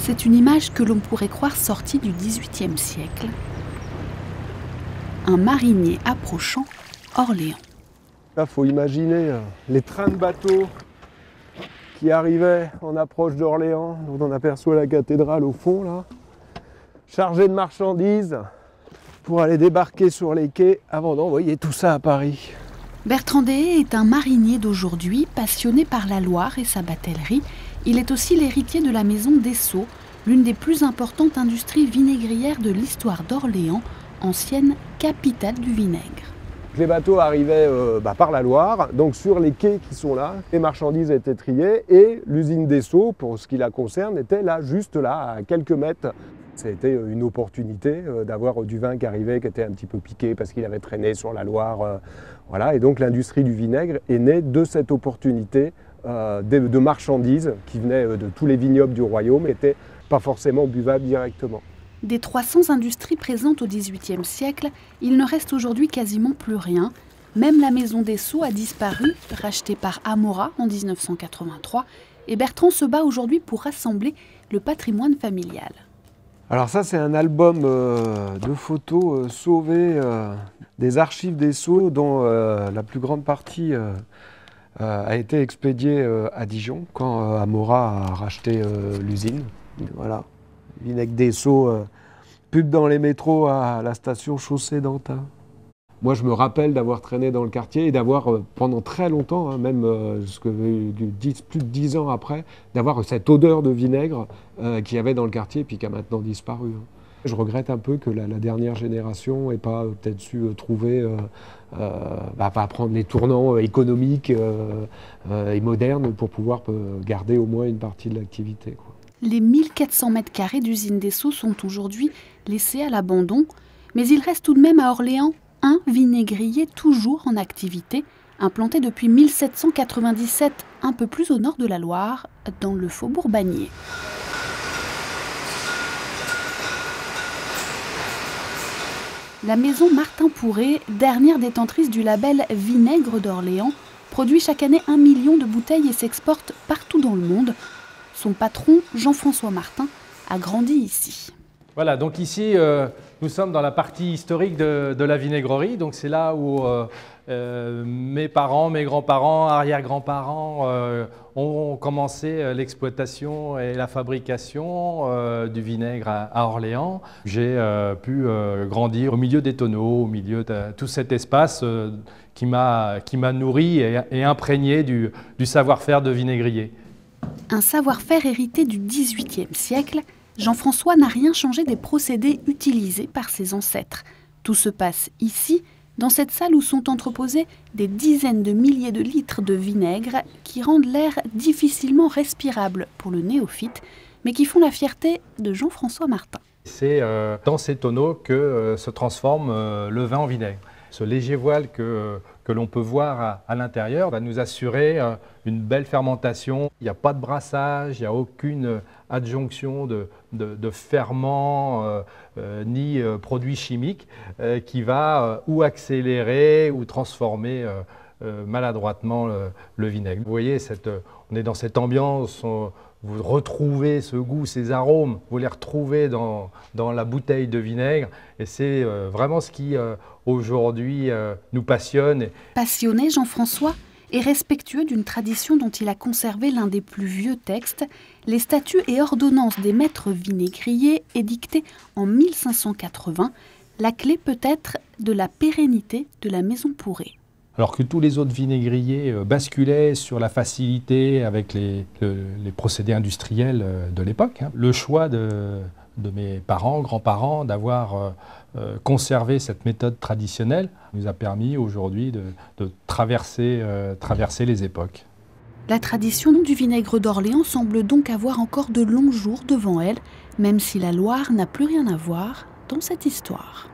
C'est une image que l'on pourrait croire sortie du XVIIIe siècle. Un marinier approchant Orléans. Là, il faut imaginer les trains de bateaux qui arrivaient en approche d'Orléans, dont on aperçoit la cathédrale au fond, là, chargés de marchandises pour aller débarquer sur les quais avant d'envoyer tout ça à Paris. Bertrand Deshaies est un marinier d'aujourd'hui, passionné par la Loire et sa batellerie. Il est aussi l'héritier de la maison Dessau, l'une des plus importantes industries vinaigrières de l'histoire d'Orléans, ancienne capitale du vinaigre. Les bateaux arrivaient par la Loire, donc sur les quais qui sont là, les marchandises étaient triées et l'usine Dessau, pour ce qui la concerne, était là, juste là, à quelques mètres. C'était une opportunité d'avoir du vin qui arrivait, qui était un petit peu piqué parce qu'il avait traîné sur la Loire. Voilà. Et donc l'industrie du vinaigre est née de cette opportunité de marchandises qui venaient de tous les vignobles du royaume, n'étaient pas forcément buvables directement. Des 300 industries présentes au XVIIIe siècle, il ne reste aujourd'hui quasiment plus rien. Même la maison Dessau a disparu, rachetée par Amora en 1983. Et Bertrand se bat aujourd'hui pour rassembler le patrimoine familial. Alors ça, c'est un album de photos sauvées des archives Dessau, dont la plus grande partie a été expédiée à Dijon, quand Amora a racheté l'usine. Voilà. Vinaigre Dessau, pub dans les métros à la station Chaussée d'Antin. Moi, je me rappelle d'avoir traîné dans le quartier et d'avoir, pendant très longtemps, même plus de 10 ans après, d'avoir cette odeur de vinaigre qu'il y avait dans le quartier et puis qui a maintenant disparu. Je regrette un peu que la dernière génération n'ait pas peut-être su trouver, prendre les tournants économiques et modernes pour pouvoir garder au moins une partie de l'activité. Les 1400 mètres carrés d'usine Dessau sont aujourd'hui laissés à l'abandon, mais il reste tout de même à Orléans un vinaigrier toujours en activité, implanté depuis 1797, un peu plus au nord de la Loire, dans le faubourg Bagné. La maison Martin Pourret, dernière détentrice du label Vinaigre d'Orléans, produit chaque année 1 million de bouteilles et s'exporte partout dans le monde. Son patron, Jean-François Martin, a grandi ici. Voilà, donc ici, nous sommes dans la partie historique de la vinaigrerie. Donc c'est là où mes parents, mes grands-parents, arrière-grands-parents ont commencé l'exploitation et la fabrication du vinaigre à Orléans. J'ai pu grandir au milieu des tonneaux, au milieu de tout cet espace qui m'a nourri et imprégné du savoir-faire de vinaigrier. Un savoir-faire hérité du XVIIIe siècle, Jean-François n'a rien changé des procédés utilisés par ses ancêtres. Tout se passe ici, dans cette salle où sont entreposés des dizaines de milliers de litres de vinaigre qui rendent l'air difficilement respirable pour le néophyte, mais qui font la fierté de Jean-François Martin. C'est dans ces tonneaux que se transforme le vin en vinaigre. Ce léger voile que l'on peut voir à l'intérieur va nous assurer une belle fermentation. Il n'y a pas de brassage, il n'y a aucune adjonction de ferment ni produits chimiques qui va ou accélérer ou transformer maladroitement le vinaigre. Vous voyez, on est dans cette ambiance, vous retrouvez ce goût, ces arômes, vous les retrouvez dans la bouteille de vinaigre et c'est vraiment ce qui aujourd'hui nous passionne. Passionné, Jean-François est respectueux d'une tradition dont il a conservé l'un des plus vieux textes, les statuts et ordonnances des maîtres vinaigriers édictés en 1580, la clé peut-être de la pérennité de la maison Pourret. Alors que tous les autres vinaigriers basculaient sur la facilité avec les procédés industriels de l'époque, le choix de mes parents, grands-parents, d'avoir conservé cette méthode traditionnelle nous a permis aujourd'hui de traverser les époques. La tradition du vinaigre d'Orléans semble donc avoir encore de longs jours devant elle, même si la Loire n'a plus rien à voir dans cette histoire.